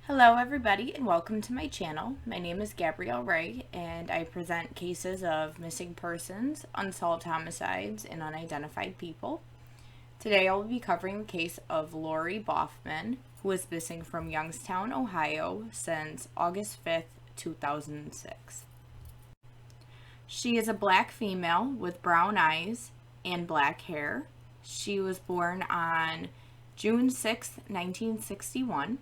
Hello everybody and welcome to my channel. My name is Gabrielle Ray and I present cases of missing persons, unsolved homicides, and unidentified people. Today I will be covering the case of Lori Boffman, who is missing from Youngstown, Ohio since August 5th, 2006. She is a black female with brown eyes and black hair. She was born on June 6th, 1961.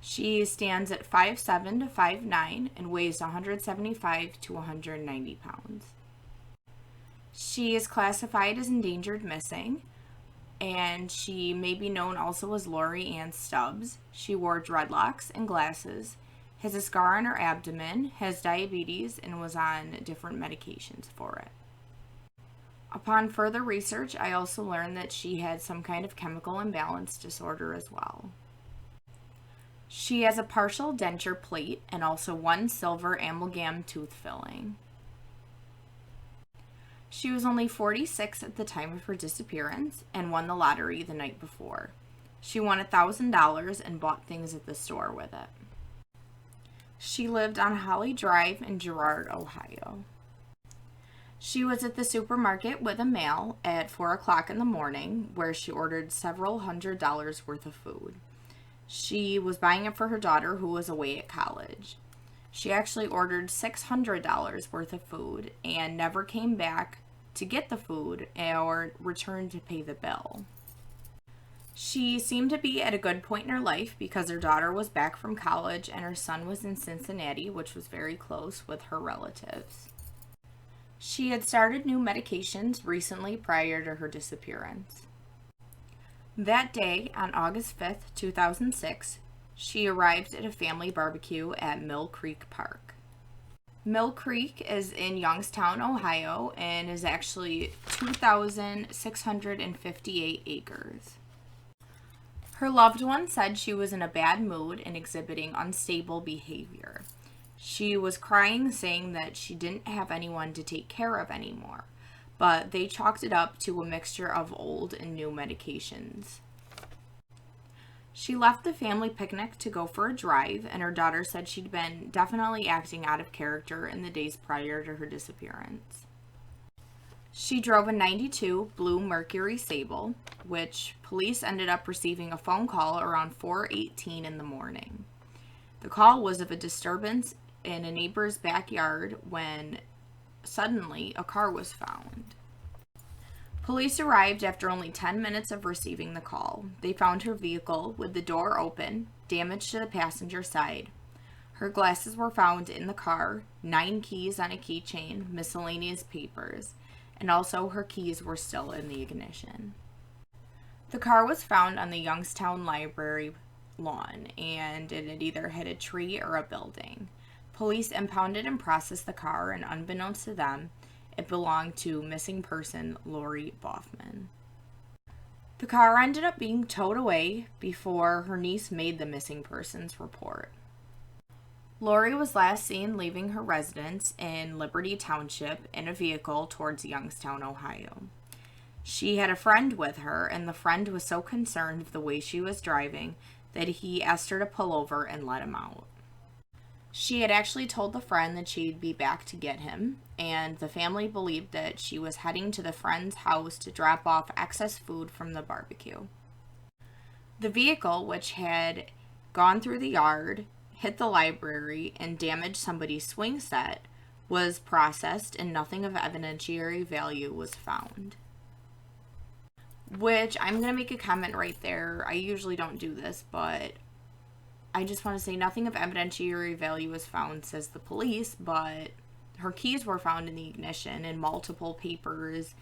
She stands at 5'7" to 5'9" and weighs 175 to 190 pounds. She is classified as endangered missing, and she may be known also as Laurie Ann Stubbs. She wore dreadlocks and glasses, has a scar on her abdomen, has diabetes, and was on different medications for it. Upon further research, I also learned that she had some kind of chemical imbalance disorder as well. She has a partial denture plate and also one silver amalgam tooth filling. She was only 46 at the time of her disappearance and won the lottery the night before. She won $1,000 and bought things at the store with it. She lived on Holly Drive in Girard, Ohio. She was at the supermarket with a male at 4 o'clock in the morning where she ordered several $100s worth of food. She was buying it for her daughter who was away at college. She actually ordered $600 worth of food and never came back to get the food or returned to pay the bill. She seemed to be at a good point in her life because her daughter was back from college and her son was in Cincinnati, which was very close with her relatives. She had started new medications recently prior to her disappearance. That day, on August 5th, 2006, she arrived at a family barbecue at Mill Creek Park. Mill Creek is in Youngstown, Ohio, and is actually 2,658 acres. Her loved one said she was in a bad mood and exhibiting unstable behavior. She was crying, saying that she didn't have anyone to take care of anymore, but they chalked it up to a mixture of old and new medications. She left the family picnic to go for a drive, and her daughter said she'd been definitely acting out of character in the days prior to her disappearance. She drove a 92 blue Mercury Sable, which police ended up receiving a phone call around 4:18 in the morning. The call was of a disturbance in a neighbor's backyard when suddenly a car was found. Police arrived after only 10 minutes of receiving the call. They found her vehicle with the door open, damage to the passenger side. Her glasses were found in the car, 9 keys on a keychain, miscellaneous papers, and also her keys were still in the ignition. The car was found on the Youngstown Library lawn, and it had either hit a tree or a building. Police impounded and processed the car, and unbeknownst to them, it belonged to missing person Lori Boffman. The car ended up being towed away before her niece made the missing persons report. Lori was last seen leaving her residence in Liberty Township in a vehicle towards Youngstown, Ohio. She had a friend with her, and the friend was so concerned with the way she was driving that he asked her to pull over and let him out. She had actually told the friend that she'd be back to get him, and the family believed that she was heading to the friend's house to drop off excess food from the barbecue. The vehicle, which had gone through the yard, hit the library, and damaged somebody's swing set, was processed and nothing of evidentiary value was found. Which, I'm going to make a comment right there. I usually don't do this, but I just want to say nothing of evidentiary value was found, says the police, but her keys were found in the ignition and multiple papers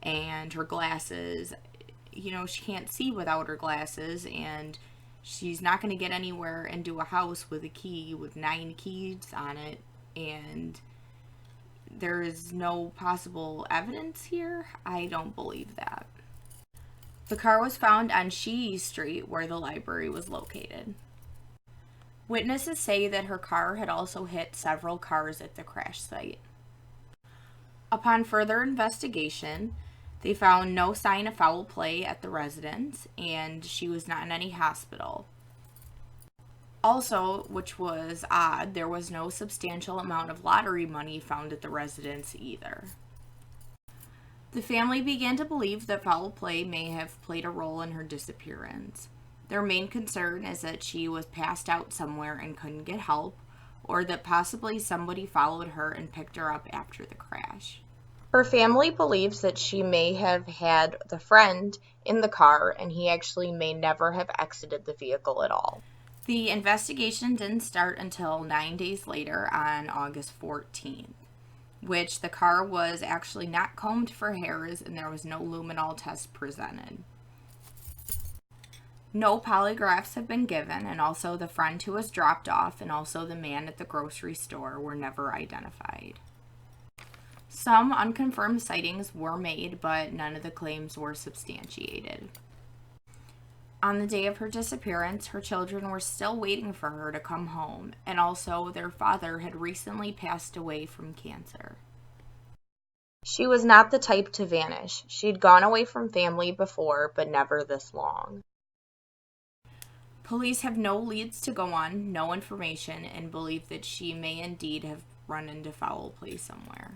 and her glasses. You know, she can't see without her glasses, and she's not going to get anywhere into a house with a key with 9 keys on it, and there is no possible evidence here. I don't believe that. The car was found on Sheehy Street, where the library was located. Witnesses say that her car had also hit several cars at the crash site. Upon further investigation, they found no sign of foul play at the residence, and she was not in any hospital. Also, which was odd, there was no substantial amount of lottery money found at the residence either. The family began to believe that foul play may have played a role in her disappearance. Their main concern is that she was passed out somewhere and couldn't get help, or that possibly somebody followed her and picked her up after the crash. Her family believes that she may have had the friend in the car and he actually may never have exited the vehicle at all. The investigation didn't start until 9 days later on August 14th, which the car was actually not combed for hairs and there was no luminol test presented. No polygraphs have been given, and also the friend who was dropped off and also the man at the grocery store were never identified. Some unconfirmed sightings were made, but none of the claims were substantiated. On the day of her disappearance, her children were still waiting for her to come home, and also their father had recently passed away from cancer. She was not the type to vanish. She'd gone away from family before, but never this long. Police have no leads to go on, no information, and believe that she may indeed have run into foul play somewhere.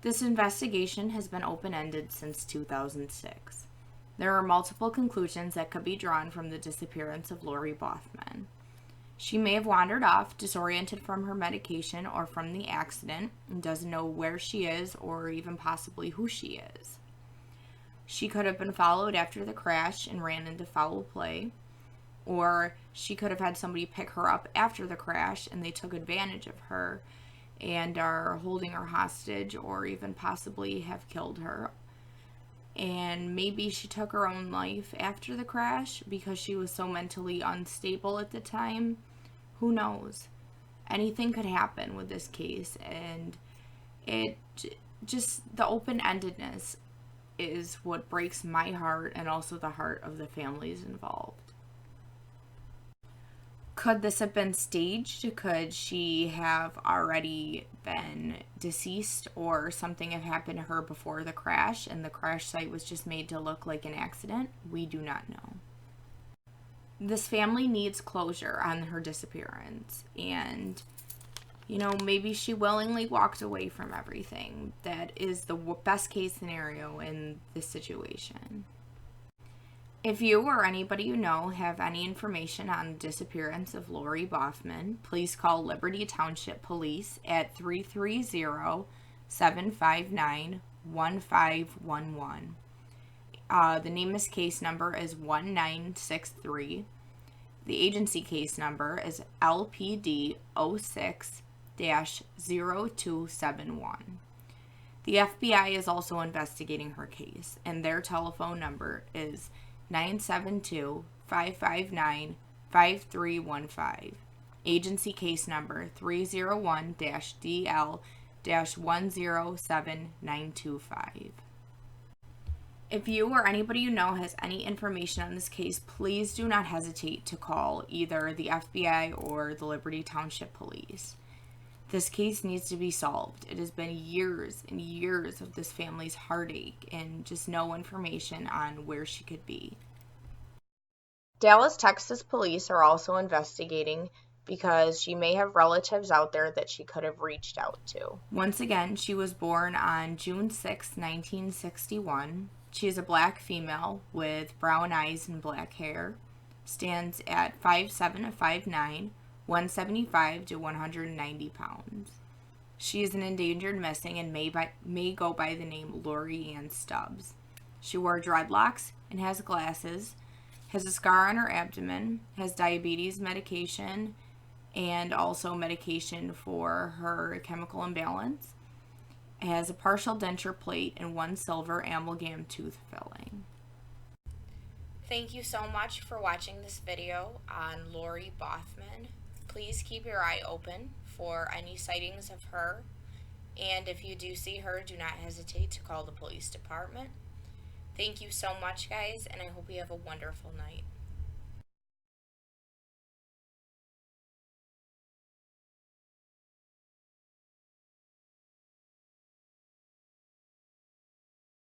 This investigation has been open-ended since 2006. There are multiple conclusions that could be drawn from the disappearance of Lori Boffman. She may have wandered off, disoriented from her medication or from the accident, and doesn't know where she is or even possibly who she is. She could have been followed after the crash and ran into foul play, or she could have had somebody pick her up after the crash and they took advantage of her and are holding her hostage or even possibly have killed her. And maybe she took her own life after the crash because she was so mentally unstable at the time. Who knows? Anything could happen with this case, and it just, the open-endedness is what breaks my heart and also the heart of the families involved. Could this have been staged? Could she have already been deceased or something have happened to her before the crash and the crash site was just made to look like an accident? We do not know. This family needs closure on her disappearance, and maybe she willingly walked away from everything. That is the best case scenario in this situation. If you or anybody you know have any information on the disappearance of Lori Boffman, please call Liberty Township Police at 330-759-1511. The NamUs case number is 1963. The agency case number is LPD 06-0271. The FBI is also investigating her case, and their telephone number is 972-559-5315. Agency case number 301-DL-107925. If you or anybody you know has any information on this case, please do not hesitate to call either the FBI or the Liberty Township Police. This case needs to be solved. It has been years and years of this family's heartache and just no information on where she could be. Dallas, Texas police are also investigating because she may have relatives out there that she could have reached out to. Once again, she was born on June 6, 1961. She is a black female with brown eyes and black hair. Stands at 5'7" to 5'9", 175 to 190 pounds. She is an endangered missing and may go by the name Laurie Ann Stubbs. She wore dreadlocks and has glasses, has a scar on her abdomen, has diabetes medication, and also medication for her chemical imbalance, has a partial denture plate and one silver amalgam tooth filling. Thank you so much for watching this video on Lori Boffman. Please keep your eye open for any sightings of her, and if you do see her, do not hesitate to call the police department. Thank you so much, guys, and I hope you have a wonderful night.